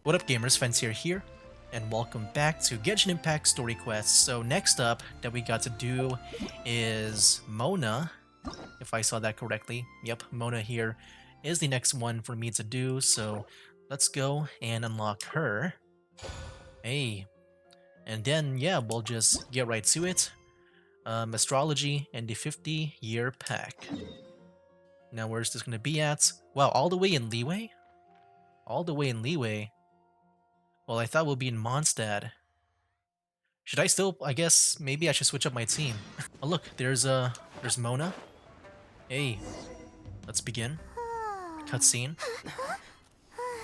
What up gamers, Fancier here, and welcome back to Genshin Impact Story Quest. So next up that we got to do is Mona, if I saw that correctly. Yep, Mona here is the next one for me to do, so let's go and unlock her. Hey, and then yeah, we'll just get right to it. Astrology and the 50-year pack. Now where's this gonna be at? Wow, all the way in Leeway? All the way in Leeway? Well, I thought we'll be in Mondstadt. Should I still, I guess, maybe I should switch up my team. Oh look, there's Mona. Hey, let's begin. Cutscene.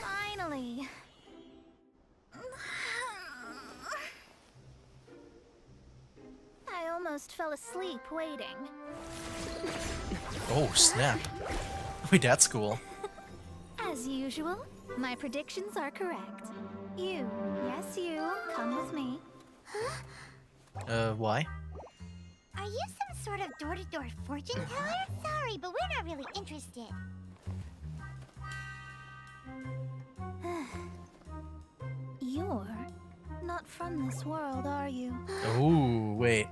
Finally. I almost fell asleep waiting. Oh, snap. Wait, that's cool. As usual, my predictions are correct. You, yes you, come with me. Why? Are you some sort of door-to-door fortune teller? Sorry, but we're not really interested. You're not from this world, are you? Oh, wait.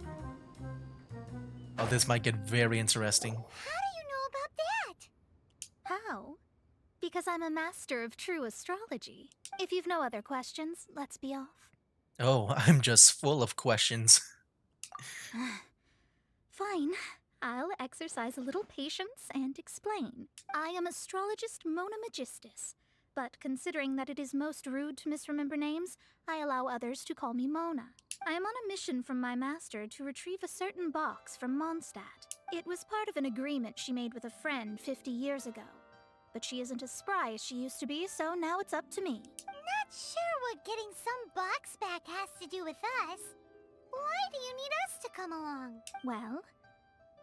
Oh, this might get very interesting. How do you know about that? How? Because I'm a master of true astrology. If you've no other questions, let's be off. Oh, I'm just full of questions. Fine. I'll exercise a little patience and explain. I am astrologist Mona Magistus, but considering that it is most rude to misremember names, I allow others to call me Mona. I am on a mission from my master to retrieve a certain box from Mondstadt. It was part of an agreement she made with a friend 50 years ago. But she isn't as spry as she used to be, so now it's up to me. Not sure what getting some box back has to do with us. Why do you need us to come along? Well,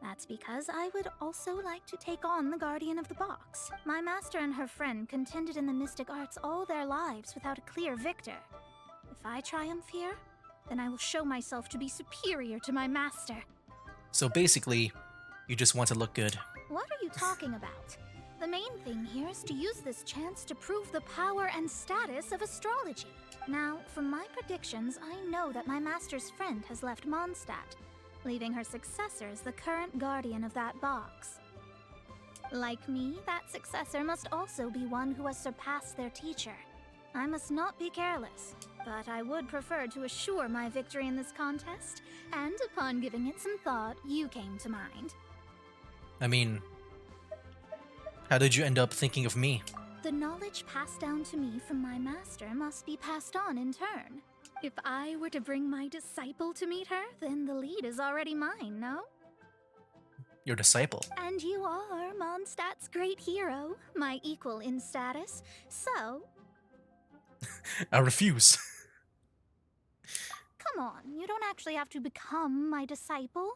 that's because I would also like to take on the Guardian of the Box. My master and her friend contended in the mystic arts all their lives without a clear victor. If I triumph here, then I will show myself to be superior to my master. So basically, you just want to look good. What are you talking about? The main thing here is to use this chance to prove the power and status of astrology. Now, from my predictions, I know that my master's friend has left Mondstadt, leaving her successor as the current guardian of that box. Like me, that successor must also be one who has surpassed their teacher. I must not be careless, but I would prefer to assure my victory in this contest, and upon giving it some thought, you came to mind. I mean, how did you end up thinking of me? The knowledge passed down to me from my master must be passed on in turn. If I were to bring my disciple to meet her, then the lead is already mine, no? Your disciple. And you are Mondstadt's great hero, my equal in status, so... I refuse. Come on, you don't actually have to become my disciple.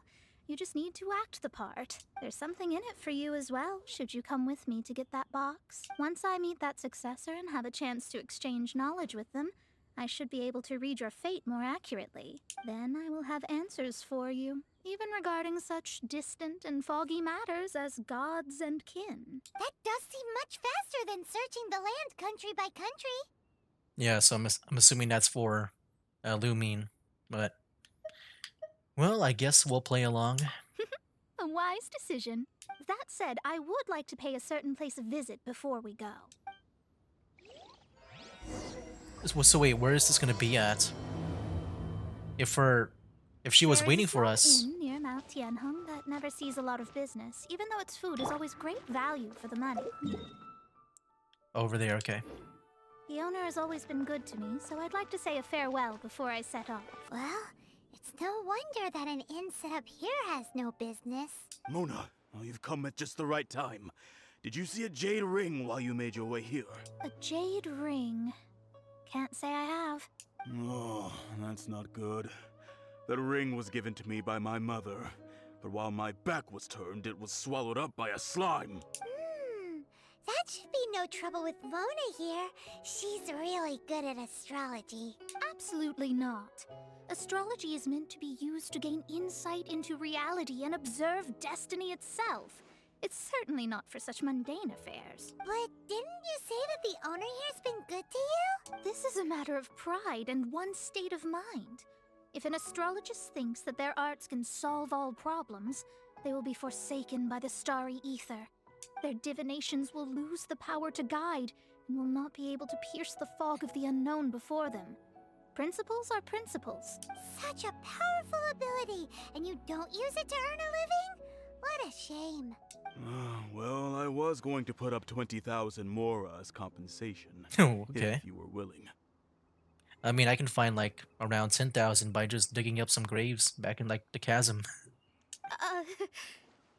You just need to act the part. There's something in it for you as well, should you come with me to get that box. Once I meet that successor and have a chance to exchange knowledge with them, I should be able to read your fate more accurately. Then I will have answers for you, even regarding such distant and foggy matters as gods and kin. That does seem much faster than searching the land country by country. Yeah, so I'm assuming that's for Lumine, but... Well, I guess we'll play along. A wise decision. That said, I would like to pay a certain place a visit before we go. So wait, where is this gonna be at? If she was There is waiting a for small us... inn near Mount Tianheng that never sees a lot of business, even though its food is always great value for the money. Over there, okay. The owner has always been good to me, so I'd like to say a farewell before I set off. Well, it's no wonder that an inn set up here has no business. Mona, oh, you've come at just the right time. Did you see a jade ring while you made your way here? A jade ring. Can't say I have. Oh, that's not good. That ring was given to me by my mother, but while my back was turned, it was swallowed up by a slime. That should be no trouble with Mona here. She's really good at astrology. Absolutely not. Astrology is meant to be used to gain insight into reality and observe destiny itself. It's certainly not for such mundane affairs. But didn't you say that the owner here's been good to you? This is a matter of pride and one's state of mind. If an astrologist thinks that their arts can solve all problems, they will be forsaken by the starry ether. Their divinations will lose the power to guide and will not be able to pierce the fog of the unknown before them. Principles are principles. Such a powerful ability, and you don't use it to earn a living? What a shame. Well, I was going to put up 20,000 Mora as compensation. Oh, okay. If you were willing. I mean, I can find like around 10,000 by just digging up some graves back in like the chasm.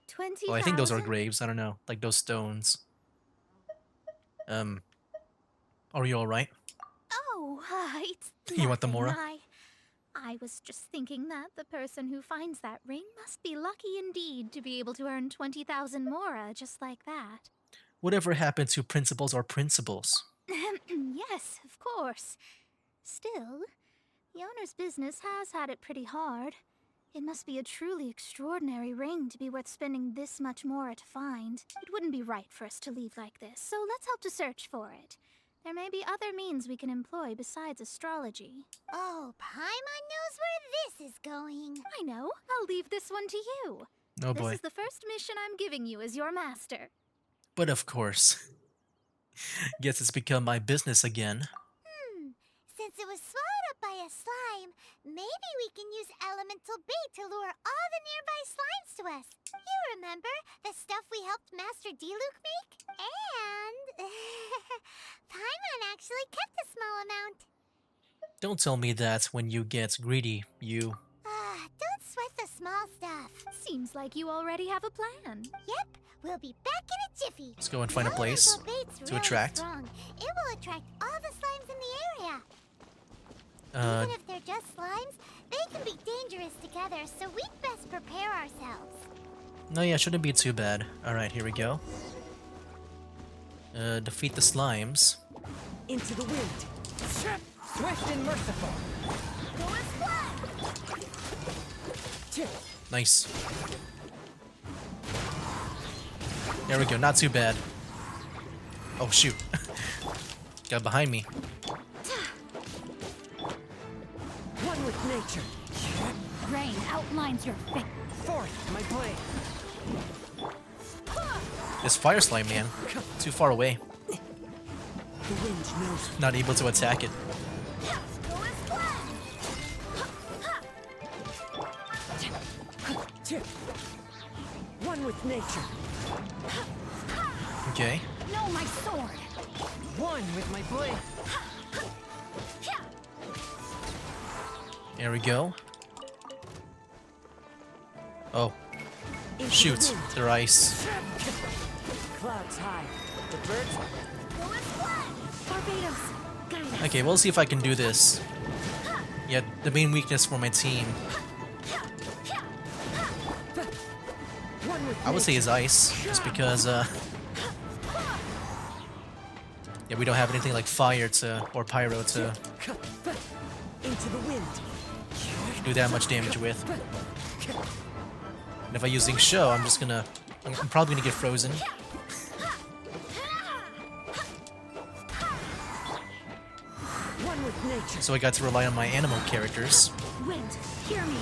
20,000? Well, I think those are graves. I don't know, like those stones. Are you all right? Oh, it's You want the nothing. Mora? I was just thinking that the person who finds that ring must be lucky indeed to be able to earn 20,000 Mora just like that. Whatever happened to principles are principles. Yes, of course. Still, the owner's business has had it pretty hard. It must be a truly extraordinary ring to be worth spending this much Mora to find. It wouldn't be right for us to leave like this, so let's help to search for it. There may be other means we can employ besides astrology. Oh, Paimon knows where this is going. I know. I'll leave this one to you. Oh This boy. is the first mission I'm giving you as your master. But of course. Guess it's become my business again. Since it was swallowed up by a slime, maybe we can use elemental bait to lure all the nearby slimes to us. You remember the stuff we helped Master Diluc make? And Paimon actually kept a small amount. Don't tell me that when you get greedy, you... Don't sweat the small stuff. Seems like you already have a plan. Yep, we'll be back in a jiffy. Let's go and find a place Elemental bait's to really attract. strong. It will attract all the slimes in the area. Uh, Even if they're just slimes, they can be dangerous together, so we'd best prepare ourselves. no, yeah, shouldn't be too bad. Alright, here we go. Defeat the slimes. Into the wind. Swift and merciful. Nice. There we go, not too bad. Oh shoot. Got behind me. One with nature. Rain outlines your fate. Forth, my blade. This fire slime, man. Too far away. The wind knows. Not able to attack it. One with nature. Okay. No, my sword. One with my blade. There we go. Oh, Into shoot. the wind. They're ice. Clouds high. The birds. Barbados, guide us. Okay, we'll see if I can do this. Yeah, the main weakness for my team, One with I would say, is ice. Just because, yeah, we don't have anything like fire to, or pyro to into the wind. do that much damage with. And if I use Ink Show, I'm just gonna... I'm probably gonna get frozen. One with nature. So I got to rely on my animal characters. Wind, hear me.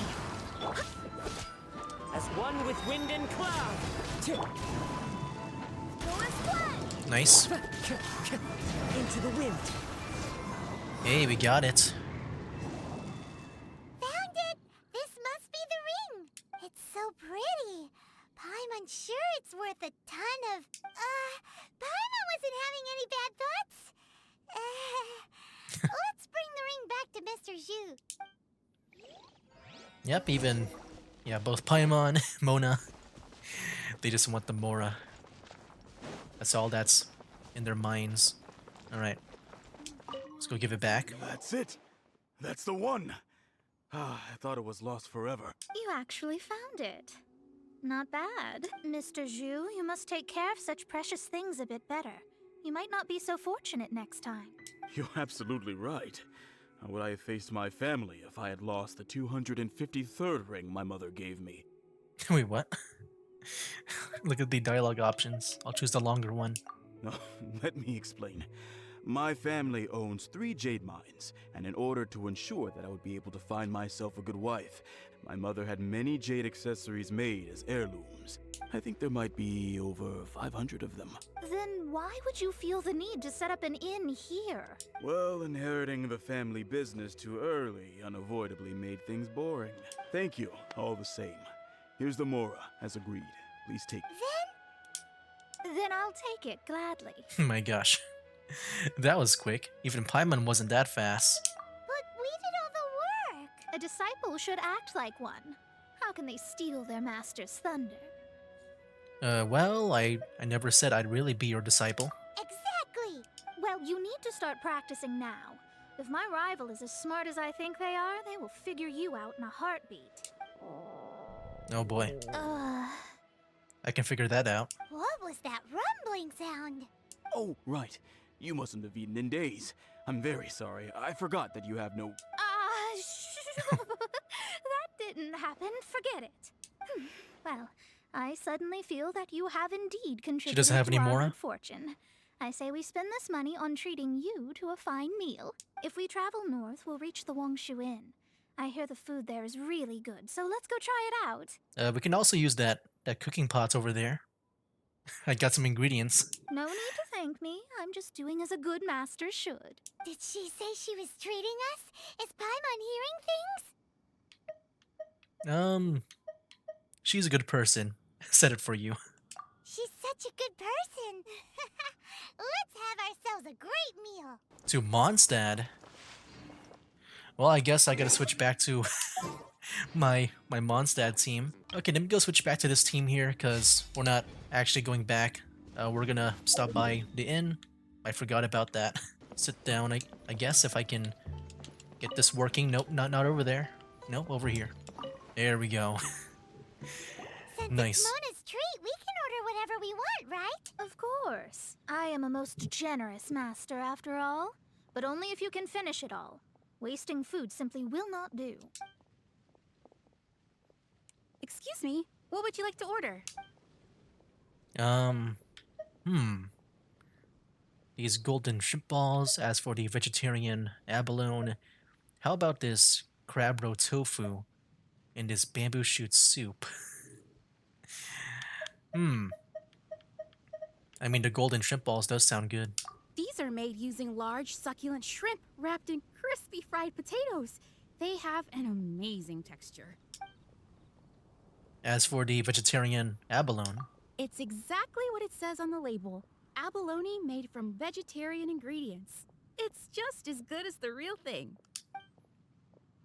As one with wind and cloud. Nice. Into the wind. Hey, we got it. Found it! This must be the ring! It's so pretty. Paimon's sure it's worth a ton of... Paimon wasn't having any bad thoughts? Let's bring the ring back to Mr. Zhu. Yep, even... Yeah, both Paimon, Mona. They just want the Mora. That's all that's in their minds. Alright. Let's go give it back. That's it. That's the one. I thought it was lost forever. You actually found it. Not bad. Mr. Zhu, you must take care of such precious things a bit better. You might not be so fortunate next time. You're absolutely right. How would I have faced my family if I had lost the 253rd ring my mother gave me? Wait, what? Look at the dialogue options. I'll choose the longer one. No, let me explain. My family owns 3 jade mines, and in order to ensure that I would be able to find myself a good wife, my mother had many jade accessories made as heirlooms. I think there might be over 500 of them. Then why would you feel the need to set up an inn here? Well, inheriting the family business too early unavoidably made things boring. Thank you, all the same. Here's the Mora, as agreed. Please take it. Then I'll take it gladly. My gosh. That was quick. Even Paimon wasn't that fast. But we did all the work. A disciple should act like one. How can they steal their master's thunder? Well, I never said I'd really be your disciple. Exactly. Well, you need to start practicing now. If my rival is as smart as I think they are, they will figure you out in a heartbeat. Oh boy. Ugh. I can figure that out. What was that rumbling sound? Oh, right. You mustn't have eaten in days. I'm very sorry. I forgot that you have no... That didn't happen. Forget it. Well, I suddenly feel that you have indeed contributed doesn't have to any our Mora? good fortune. I say we spend this money on treating you to a fine meal. If we travel north, we'll reach the Wongshu Inn. I hear the food there is really good, so let's go try it out. We can also use that cooking pot over there. I got some ingredients. No need to thank me. I'm just doing as a good master should. Did she say she was treating us? Is Paimon hearing things? She's a good person. Said it for you. She's such a good person. Let's have ourselves a great meal. To Mondstadt. Well, I guess I gotta switch back to my Mondstadt team. Okay, let me go switch back to this team here, because we're not actually going back. We're gonna stop by the inn. I forgot about that. Sit down, I guess, if I can get this working. Nope, not over there. Nope, over here. There we go. Since Nice. it's Mona's treat, we can order whatever we want, right? Of course. I am a most generous master, after all. But only if you can finish it all. Wasting food simply will not do. Excuse me, what would you like to order? These golden shrimp balls. As for the vegetarian abalone, how about this crab roe tofu and this bamboo shoot soup? I mean, the golden shrimp balls does sound good. These are made using large, succulent shrimp wrapped in crispy fried potatoes. They have an amazing texture. As for the vegetarian abalone, It's exactly what it says on the label. Abalone made from vegetarian ingredients. It's just as good as the real thing.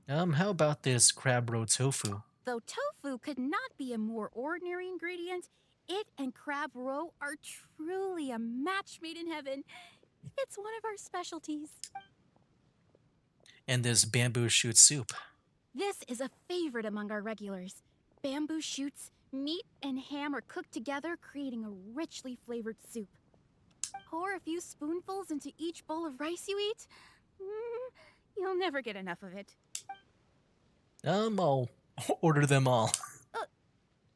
how about this crab roe tofu? Though tofu could not be a more ordinary ingredient, it and crab roe are truly a match made in heaven. It's one of our specialties. And this bamboo shoot soup. This is a favorite among our regulars. Bamboo shoots, meat, and ham are cooked together, creating a richly flavored soup. Pour a few spoonfuls into each bowl of rice you eat. You'll never get enough of it. I'll order them all.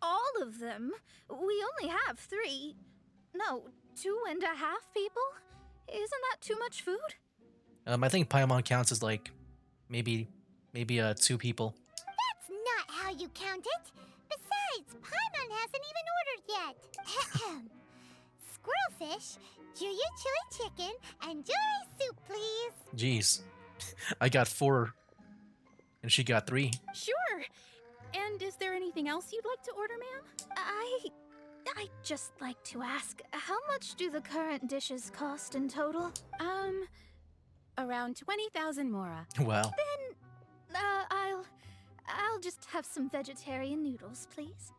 All of them? We only have 3. No, 2.5 people? Isn't that too much food? I think Paimon counts as like maybe 2 people. That's not how you count it. Besides, Paimon hasn't even ordered yet. Squirrelfish, Juya chili chicken, and Jury soup, please. Jeez. I got 4 and she got 3. Sure. And is there anything else you'd like to order, ma'am? I'd just like to ask, how much do the current dishes cost in total? Around 20,000 mora. Wow. I'll just have some vegetarian noodles, please.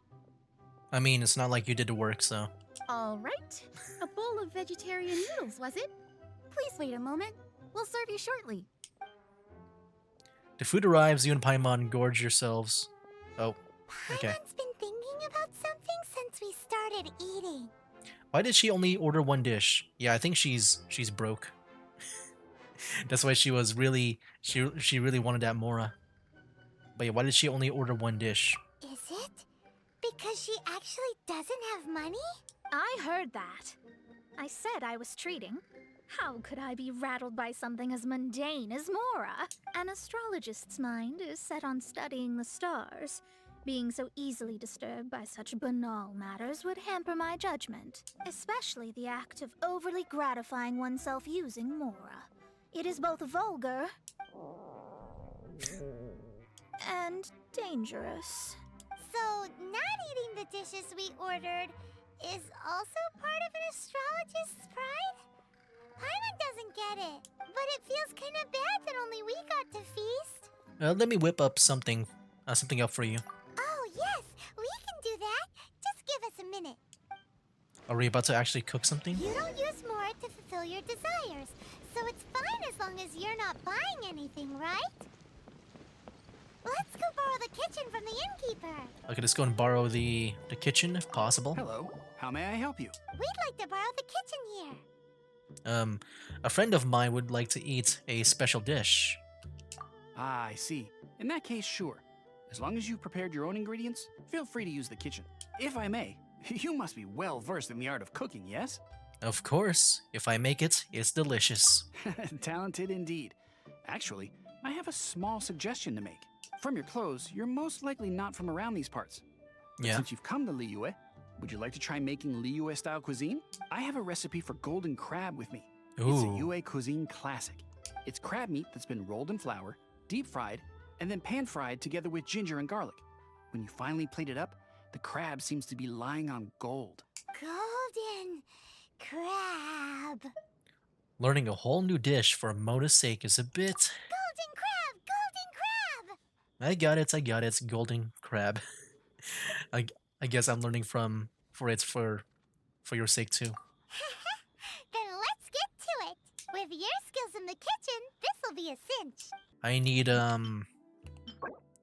I mean, it's not like you did the work, so. All right. A bowl of vegetarian noodles, was it? Please wait a moment. We'll serve you shortly. The food arrives, you and Paimon gorge yourselves. Oh, okay. Paimon's been thinking about something since we started eating. Why did she only order 1 dish? Yeah, I think she's broke. That's why she was really she really wanted that Mora. But yeah, why did she only order 1 dish? Is it? Because she actually doesn't have money? I heard that. I said I was treating. How could I be rattled by something as mundane as Mora? An astrologist's mind is set on studying the stars. Being so easily disturbed by such banal matters would hamper my judgment, especially the act of overly gratifying oneself using Mora. It is both vulgar and dangerous. So, not eating the dishes we ordered is also part of an astrologist's pride? Paimon doesn't get it, but it feels kind of bad that only we got to feast. Let me whip up something up for you. Oh, yes, we can do that. Just give us a minute. Are we about to actually cook something? You don't use more to fulfill your desires, so it's fine as long as you're not buying anything, right? Let's go borrow the kitchen from the innkeeper. Okay, let's go and borrow the kitchen if possible. Hello, how may I help you? We'd like to borrow the kitchen here. A friend of mine would like to eat a special dish. Ah, I see. In that case, sure. As long as you've prepared your own ingredients, feel free to use the kitchen. If I may, you must be well versed in the art of cooking, yes? Of course, if I make it, it's delicious. Talented indeed. Actually, I have a small suggestion to make. From your clothes, you're most likely not from around these parts. But Yeah. since you've come to Liyue, would you like to try making Liyue-style cuisine? I have a recipe for golden crab with me. It's a Ooh. Yue cuisine classic. It's crab meat that's been rolled in flour, deep fried, and then pan fried together with ginger and garlic. When you finally plate it up, the crab seems to be lying on gold. Golden crab. Learning a whole new dish for Mona's sake is a bit... Golden crab! Golden crab! I got it, golden crab. I guess I'm learning for your sake too. Then let's get to it. With your skills in the kitchen, this'll be a cinch. I need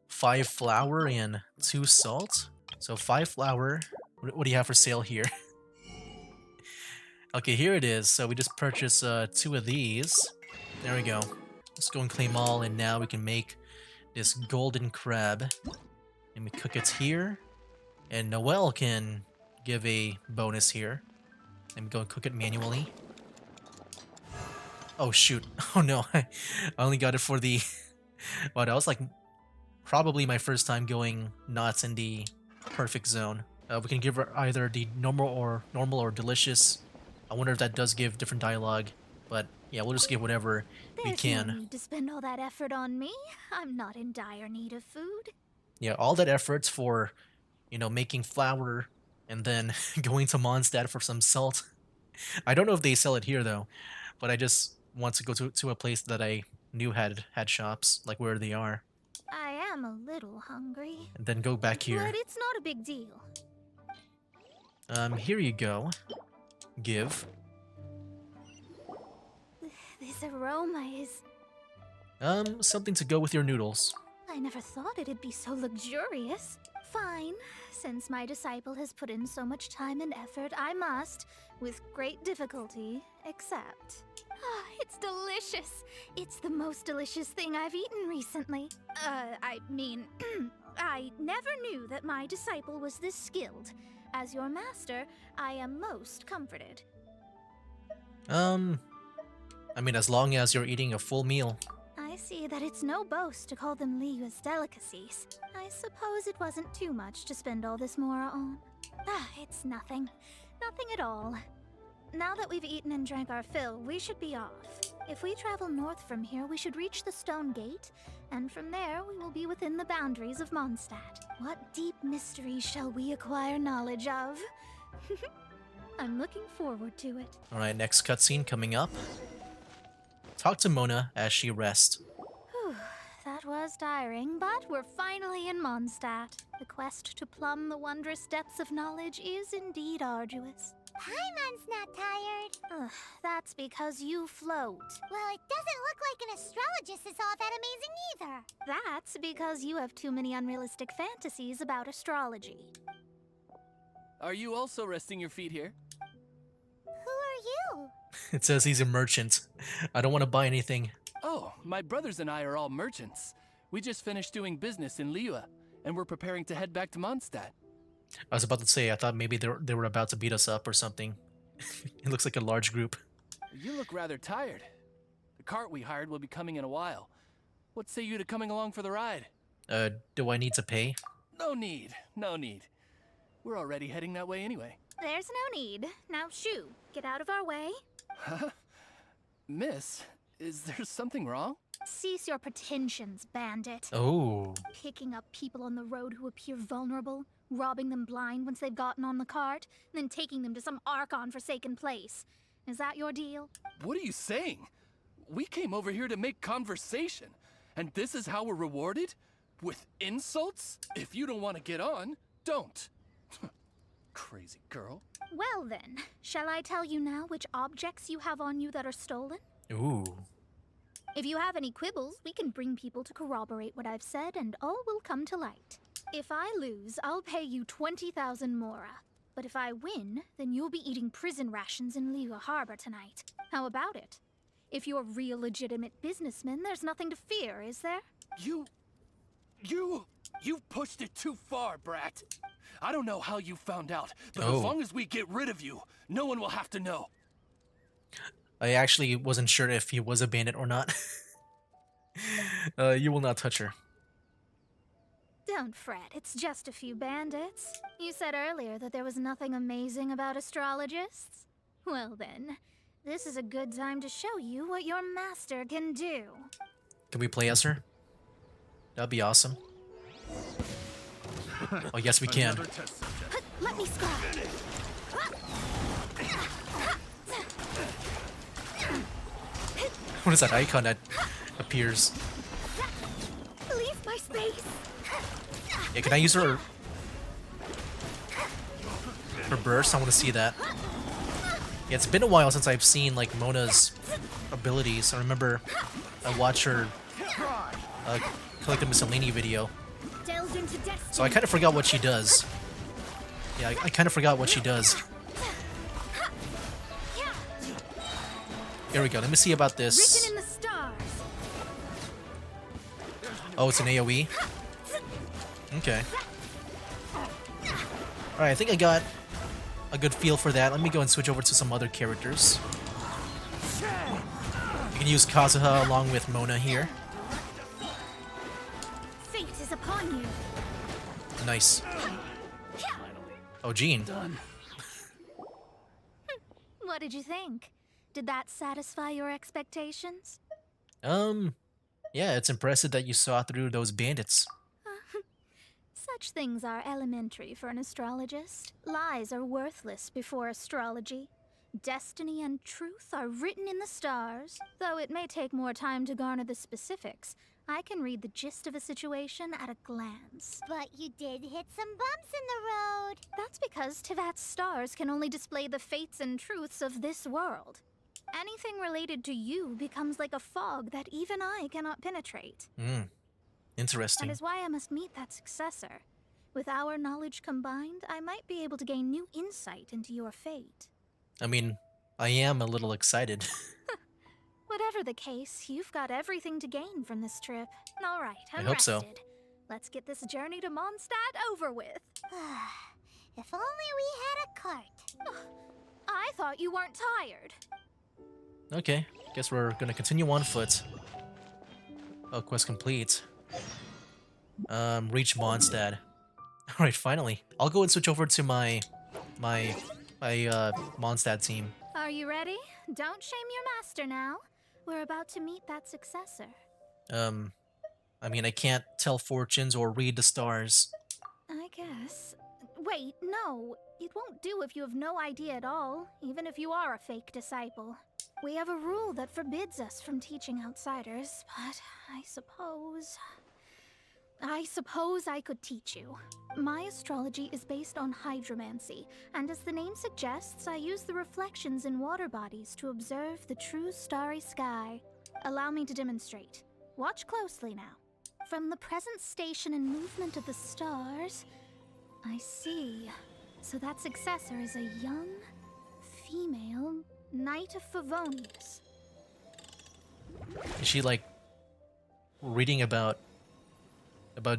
5 flour and 2 salt. So 5 flour. What do you have for sale here? Okay, here it is. So we just purchased 2 of these. There we go. Let's go and claim all, and now we can make this golden crab. And we cook it here. And Noelle can give a bonus here. Let me go and cook it manually. Oh shoot. Oh no. I only got it for the... Wow, that was like probably my first time going not in the perfect zone. We can give her either the normal or delicious. I wonder if that does give different dialogue. But yeah, we'll just give whatever we There's can. no need to spend all that effort on me. I'm not in dire need of food. Yeah, all that efforts for, you know, making flour and then going to Mondstadt for some salt. I don't know if they sell it here though, but I just want to go to a place that I knew had shops, like where they are, I am a little hungry. and then go back here. But it's not a big deal. Here you go. Give. This aroma is... Something to go with your noodles. I never thought it'd be so luxurious. Fine. Since my disciple has put in so much time and effort, I must, with great difficulty, accept. Ah, it's delicious. It's the most delicious thing I've eaten recently. I mean, I never knew that my disciple was this skilled. As your master, I am most comforted. I mean, as long as you're eating a full meal. I see that it's no boast to call them Liyue's delicacies. I suppose it wasn't too much to spend all this Mora on. Ah, it's nothing. Nothing at all. Now that we've eaten and drank our fill, we should be off. If we travel north from here, we should reach the Stone Gate, and from there we will be within the boundaries of Mondstadt. What deep mysteries shall we acquire knowledge of? I'm looking forward to it. Alright, next cutscene coming up. Talk to Mona as she rests. Whew, that was tiring, but we're finally in Mondstadt. The quest to plumb the wondrous depths of knowledge is indeed arduous. Paimon's not tired. Ugh, that's because you float. Well, it doesn't look like an astrologist is all that amazing either. That's because you have too many unrealistic fantasies about astrology. Are you also resting your feet here? Who are you? It says he's a merchant. I don't want to buy anything. Oh, my brothers and I are all merchants. We just finished doing business in Liyue, and we're preparing to head back to Mondstadt. I was about to say, I thought maybe they were about to beat us up or something. It looks like a large group. You look rather tired. The cart we hired will be coming in a while. What say you to coming along for the ride? Do I need to pay? No need, no need. We're already heading that way anyway. There's no need. Now shoo, get out of our way. Huh? Miss, is there something wrong? Cease your pretensions, bandit. Oh. Picking up people on the road who appear vulnerable, robbing them blind once they've gotten on the cart, and then taking them to some Archon-forsaken place. Is that your deal? What are you saying? We came over here to make conversation, and this is how we're rewarded? With insults? If you don't want to get on, don't. Crazy girl. Well then, shall I tell you now which objects you have on you that are stolen? Ooh. If you have any quibbles, we can bring people to corroborate what I've said, and all will come to light. If I lose, I'll pay you 20,000 mora. But if I win, then you'll be eating prison rations in Liyue Harbor tonight. How about it? If you're real legitimate businessmen, there's nothing to fear, is there? You've pushed it too far, brat. I don't know how you found out, but Oh. as long as we get rid of you, no one will have to know. I actually wasn't sure if he was a bandit or not. You will not touch her. Don't fret, it's just a few bandits. You said earlier that there was nothing amazing about astrologists. Well then, this is a good time to show you what your master can do. Can we play as her? That'd be awesome. Oh, yes, we can. Let me scar. What is that icon that appears? Leave my space. Yeah, can I use her burst? I want to see that. Yeah, it's been a while since I've seen like Mona's abilities. I remember I watched her collect a miscellany video, Delved into destiny. so I kind of forgot what she does. Yeah, I kind of forgot what she does. Here we go. Let me see about this. Written in the stars. Oh, it's an AoE? Okay. Alright, I think I got a good feel for that. Let me go and switch over to some other characters. You can use Kazuha along with Mona here. Fate is upon you. Nice. Oh, Jean. What did you think? Did that satisfy your expectations? Yeah, it's impressive that you saw through those bandits. Such things are elementary for an astrologist. Lies are worthless before astrology. Destiny and truth are written in the stars. Though it may take more time to garner the specifics, I can read the gist of a situation at a glance. But you did hit some bumps in the road. That's because Tivat's stars can only display the fates and truths of this world. Anything related to you becomes like a fog that even I cannot penetrate. Interesting. That is why I must meet that successor. With our knowledge combined, I might be able to gain new insight into your fate. I mean, I am a little excited. Whatever the case, you've got everything to gain from this trip. All right, I'm I hope so. rested. Let's get this journey to Mondstadt over with. If only we had a cart. I thought you weren't tired. Okay, guess we're gonna continue on foot. Oh, quest complete. Reach Mondstadt. Alright, finally. I'll go and switch over to my Mondstadt team. Are you ready? Don't shame your master now. We're about to meet that successor. I mean, I can't tell fortunes or read the stars. I guess. Wait, no. It won't do if you have no idea at all, even if you are a fake disciple. We have a rule that forbids us from teaching outsiders, but I suppose I could teach you. My astrology is based on hydromancy, and as the name suggests, I use the reflections in water bodies to observe the true starry sky. Allow me to demonstrate. Watch closely now. From the present station and movement of the stars, I see. So that successor is a young, female Knight of Favonius. Is she like reading about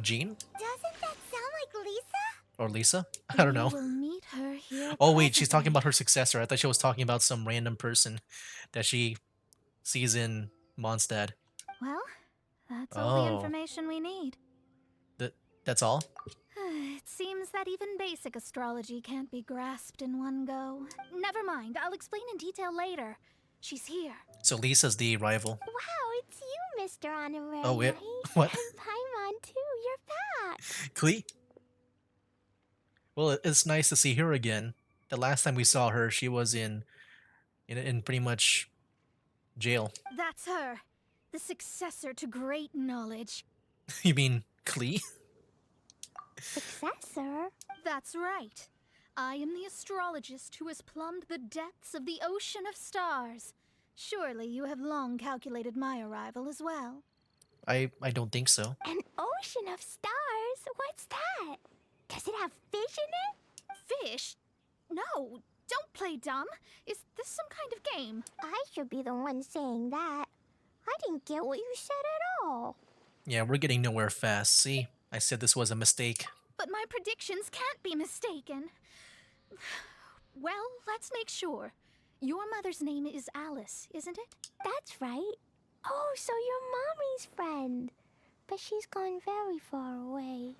Jean Doesn't that sound like Lisa? or Lisa? I don't know. You will meet her here Oh wait, she's talking presently. about her successor. I thought she was talking about some random person that she sees in Mondstadt. Well, that's all the Oh, information we need. that's all? It seems that even basic astrology can't be grasped in one go. Never mind, I'll explain in detail later. She's here. So Lisa's the rival. Wow, it's you, Mr. Honorary Oh wait, Knight. what? And Paimon, too. You're back. Klee? Well, it's nice to see her again. The last time we saw her, she was in pretty much jail. That's her. The successor to great knowledge. You mean Klee? Successor? That's right. I am the astrologist who has plumbed the depths of the ocean of stars. Surely you have long calculated my arrival as well. I don't think so. An ocean of stars? What's that? Does it have fish in it? Fish? No, don't play dumb. Is this some kind of game? I should be the one saying that. I didn't get what you said at all. Yeah, we're getting nowhere fast. See? I said this was a mistake. But my predictions can't be mistaken. Well, let's make sure. Your mother's name is Alice, isn't it? That's right. Oh, so you're Mommy's friend. But she's gone very far away.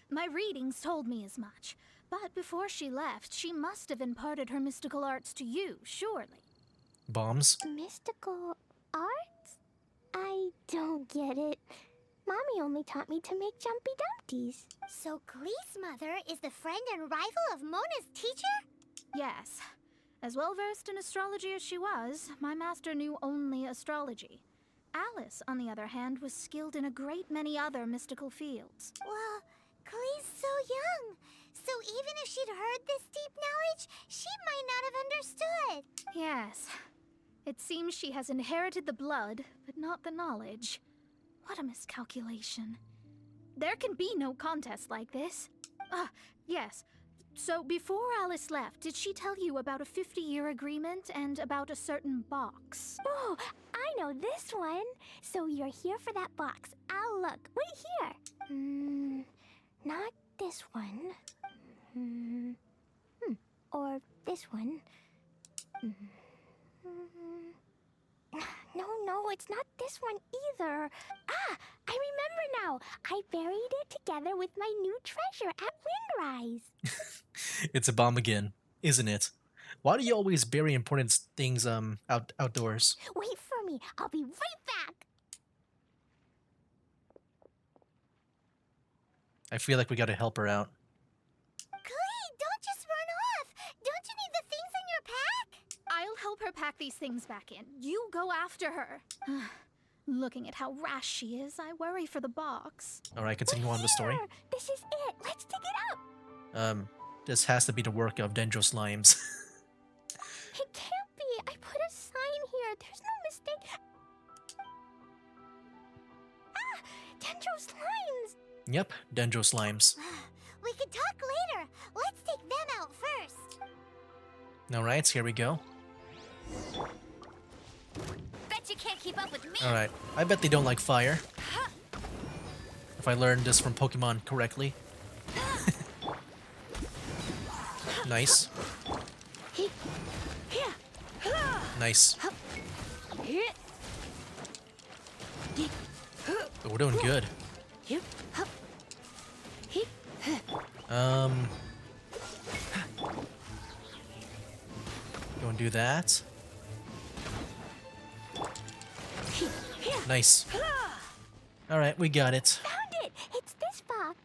My readings told me as much. But before she left, she must have imparted her mystical arts to you, surely. Bombs? Mystical arts? I don't get it. Mommy only taught me to make jumpy dumpties. So Klee's mother is the friend and rival of Mona's teacher? Yes. As well versed in astrology as she was, my master knew only astrology. Alice, on the other hand, was skilled in a great many other mystical fields. Well, Klee's so young. So even if she'd heard this deep knowledge, she might not have understood. Yes. It seems she has inherited the blood, but not the knowledge. What a miscalculation. There can be no contest like this. Ah, yes. So before Alice left, did she tell you about a 50-year agreement and about a certain box? Oh, I know this one. So you're here for that box. I'll look. Wait here. Not this one. Or this one. No, it's not this one either. Ah, I remember now. I buried it together with my new treasure at Windrise. It's a bomb again, isn't it? Why do you always bury important things outdoors? Wait for me. I'll be right back. I feel like we gotta help her out. Klee, don't just run off. Don't you need the things in your pack? I'll help her pack these things back in. You go after her. Looking at how rash she is, I worry for the box. Alright, continue on the story. Here, this is it. Let's dig it up. This has to be the work of Dendro Slimes. It can't be. I put a sign here. There's no mistake. Ah, Dendro Slimes. Yep, Dendro Slimes. We can talk later. Let's take them out first. Alright, here we go. Bet you can't keep up with me. Alright, I bet they don't like fire. If I learned this from Pokemon correctly. Nice. Nice. But we're doing good. Go and do that. Nice. Alright, we got it. Found it. It's this box.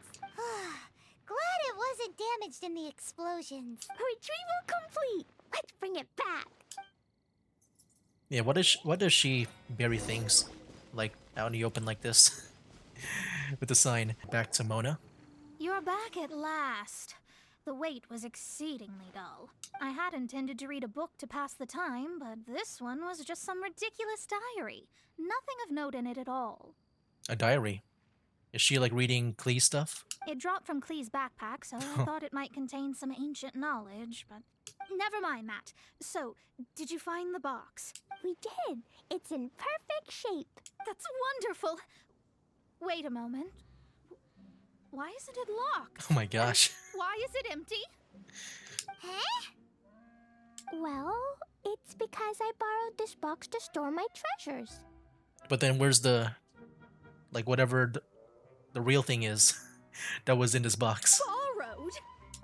Glad it wasn't damaged in the explosions. Retrieval complete. Let's bring it back. Yeah, what does she bury things like out in the open like this? With the sign back to Mona. You're back at last. The wait was exceedingly dull. I had intended to read a book to pass the time, but this one was just some ridiculous diary. Nothing of note in it at all. A diary. Is she like reading Klee stuff? It dropped from Klee's backpack, so I thought it might contain some ancient knowledge, but never mind that. So, did you find the box? We did. It's in perfect shape. That's wonderful! Wait a moment. Why isn't it locked? Oh my gosh. Why is it empty? Huh? Well, it's because I borrowed this box to store my treasures. But then where's the, like, whatever the real thing is that was in this box? Borrowed?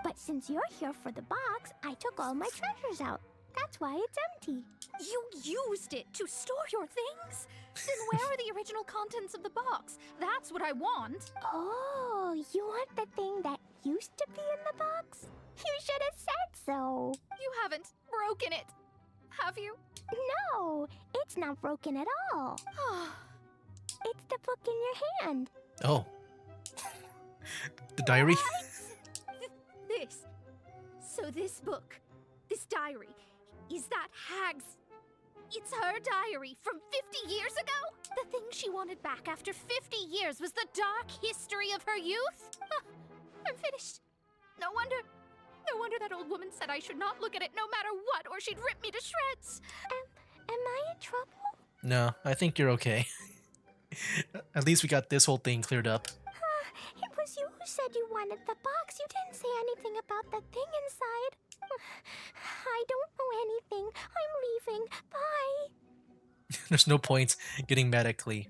But since you're here for the box, I took all my treasures out. That's why it's empty. You used it to store your things? Then where are the original contents of the box? That's what I want. Oh, you want the thing that used to be in the box? You should have said so. You haven't broken it, have you? No, it's not broken at all. It's the book in your hand. Oh. The diary? This. So this book, this diary, is that Hag's... It's her diary from 50 years ago? The thing she wanted back after 50 years was the dark history of her youth? I'm finished. No wonder that old woman said I should not look at it no matter what, or she'd rip me to shreds. Am I in trouble? No, I think you're okay. At least we got this whole thing cleared up. It was you who said you wanted the box. You didn't say anything about the thing inside. I don't know anything. I'm leaving. Bye. There's no point getting mad at Klee.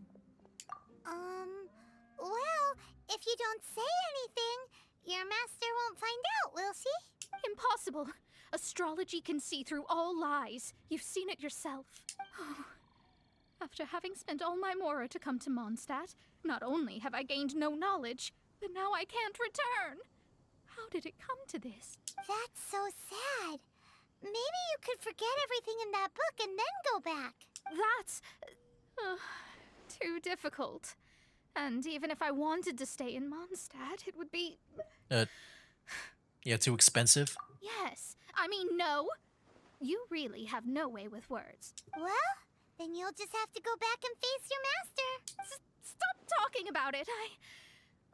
Well, if you don't say anything, your master won't find out, will she? Impossible. Astrology can see through all lies. You've seen it yourself. After having spent all my mora to come to Mondstadt, not only have I gained no knowledge, but now I can't return. How did it come to this? That's so sad. Maybe you could forget everything in that book and then go back. That's... too difficult. And even if I wanted to stay in Mondstadt, it would be... Yeah, too expensive? Yes. I mean, no. You really have no way with words. Well, then you'll just have to go back and face your master. Stop talking about it.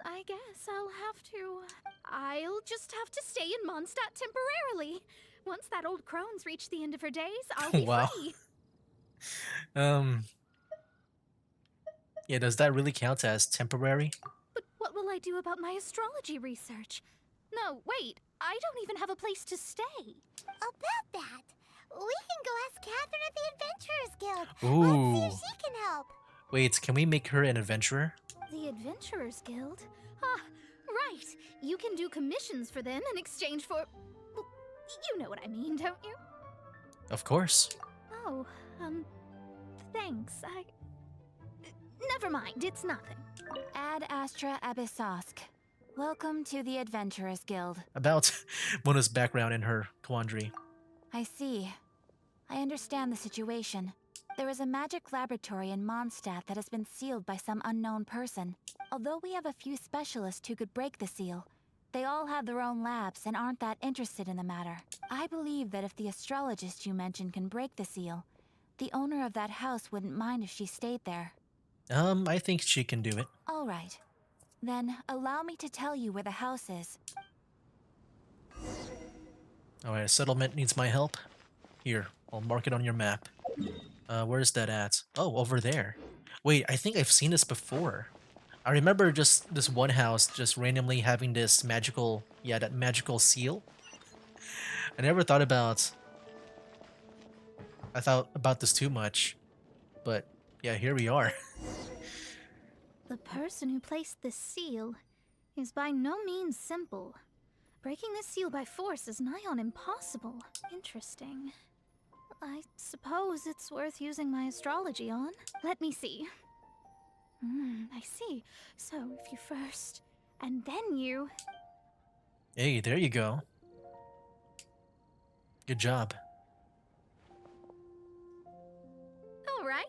I guess I'll just have to stay in Mondstadt temporarily. Once that old crone's reached the end of her days, I'll be Wow. free. Yeah, does that really count as temporary? But what will I do about my astrology research? No, wait. I don't even have a place to stay. About that, we can go ask Catherine at the Adventurers Guild. Ooh. Let's see if she can help. Wait, can we make her an adventurer? The Adventurers Guild? Ah, right. You can do commissions for them in exchange for... Well, you know what I mean, don't you? Of course. Oh, thanks. Never mind, it's nothing. Ad Astra Abyssosk. Welcome to the Adventurers Guild. About Mona's background and her quandary. I see. I understand the situation. There is a magic laboratory in Mondstadt that has been sealed by some unknown person. Although we have a few specialists who could break the seal, they all have their own labs and aren't that interested in the matter. I believe that if the astrologist you mentioned can break the seal, the owner of that house wouldn't mind if she stayed there. I think she can do it. All right. Then allow me to tell you where the house is. Alright, settlement needs my help. Here, I'll mark it on your map. Where's that at? Oh, over there. Wait, I think I've seen this before. I remember just this one house just randomly having this magical, that magical seal. I never thought about this too much, but yeah, here we are. The person who placed this seal is by no means simple. Breaking this seal by force is nigh on impossible. Interesting. I suppose it's worth using my astrology on. Let me see. I see. So if you first, and then you... Hey, there you go. Good job. All right,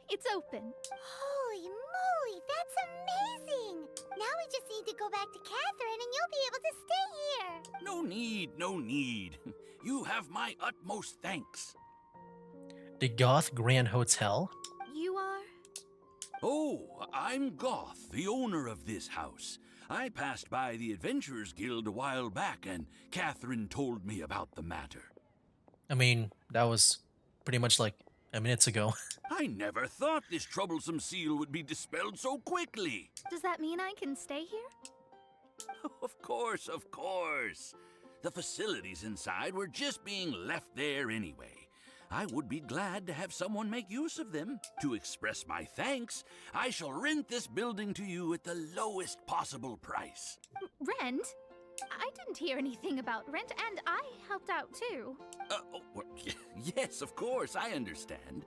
it's open. Holy moly, that's amazing! Now we just need to go back to Catherine and you'll be able to stay here. No need, no need. You have my utmost thanks. The Goth Grand Hotel? You are? Oh, I'm Goth, the owner of this house. I passed by the Adventurers Guild a while back, and Catherine told me about the matter. I mean, that was pretty much like a minute ago. I never thought this troublesome seal would be dispelled so quickly. Does that mean I can stay here? Of course, of course. The facilities inside were just being left there anyway. I would be glad to have someone make use of them. To express my thanks, I shall rent this building to you at the lowest possible price. Rent? I didn't hear anything about rent, and I helped out too. Yes, of course, I understand.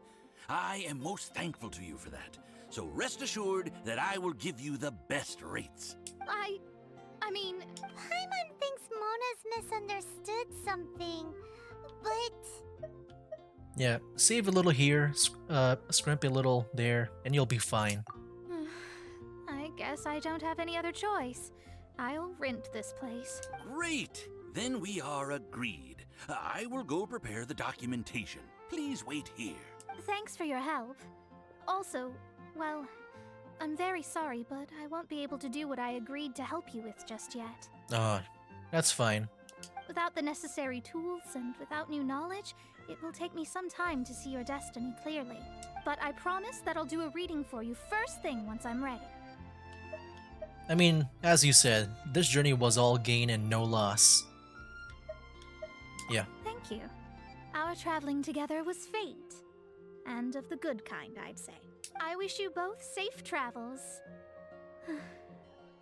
I am most thankful to you for that. So rest assured that I will give you the best rates. I mean... Paimon thinks Mona's misunderstood something, but... Yeah, save a little here, scrimp a little there, and you'll be fine. I guess I don't have any other choice. I'll rent this place. Great! Then we are agreed. I will go prepare the documentation. Please wait here. Thanks for your help. Also, well, I'm very sorry, but I won't be able to do what I agreed to help you with just yet. That's fine. Without the necessary tools and without new knowledge, it will take me some time to see your destiny clearly. But I promise that I'll do a reading for you first thing once I'm ready. I mean, as you said, this journey was all gain and no loss. Yeah. Thank you. Our traveling together was fate. And of the good kind, I'd say. I wish you both safe travels.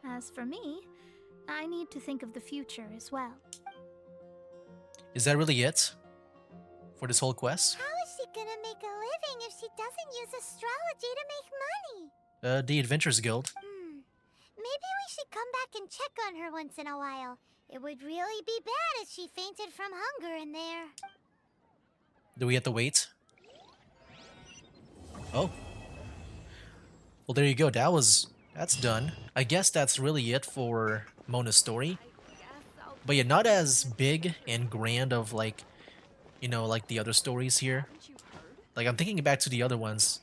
As for me, I need to think of the future as well. Is that really it? For this whole quest? How is she gonna make a living if she doesn't use astrology to make money? The Adventurers Guild. Maybe we should come back and check on her once in a while. It would really be bad if she fainted from hunger in there. Do we have to wait? Oh. Well, there you go. That's done. I guess that's really it for Mona's story. But yeah, not as big and grand of like, you know, like the other stories here. Like I'm thinking back to the other ones.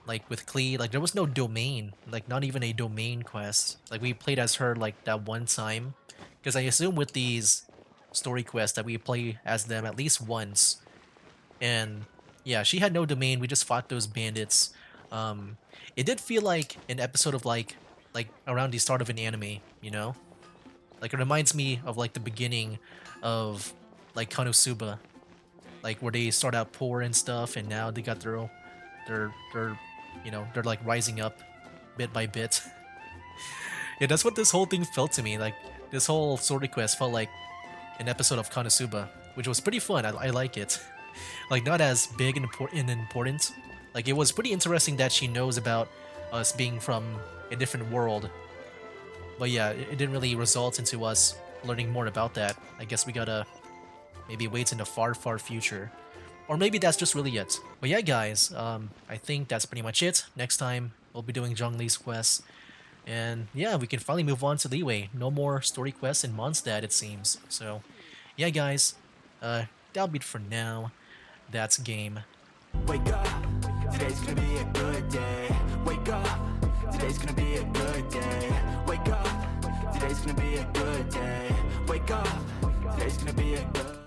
Like with Klee, like there was no domain. Like not even a domain quest. Like we played as her like that one time. Because I assume with these story quests that we play as them at least once. And yeah, she had no domain. We just fought those bandits. It did feel like an episode of like around the start of an anime, you know? Like it reminds me of like the beginning of like Konosuba. Like where they start out poor and stuff and now they got their you know, they're like rising up bit by bit. Yeah, that's what this whole thing felt to me. Like this whole story quest felt like an episode of Konosuba, which was pretty fun. I like it. Like not as big and important. Like it was pretty interesting that she knows about us being from a different world. But yeah, it didn't really result into us learning more about that. I guess we gotta maybe wait in the far, far future. Or maybe that's just really it. But yeah, guys, I think that's pretty much it. Next time, we'll be doing Zhongli's quest. And yeah, we can finally move on to Liyue. No more story quests in Mondstadt, it seems. So yeah, guys, that'll be it for now. That's game. Wake up, today's gonna be a good day. Wake up, today's gonna be a good day. Wake up, today's gonna be a good day. Wake up, today's gonna be a good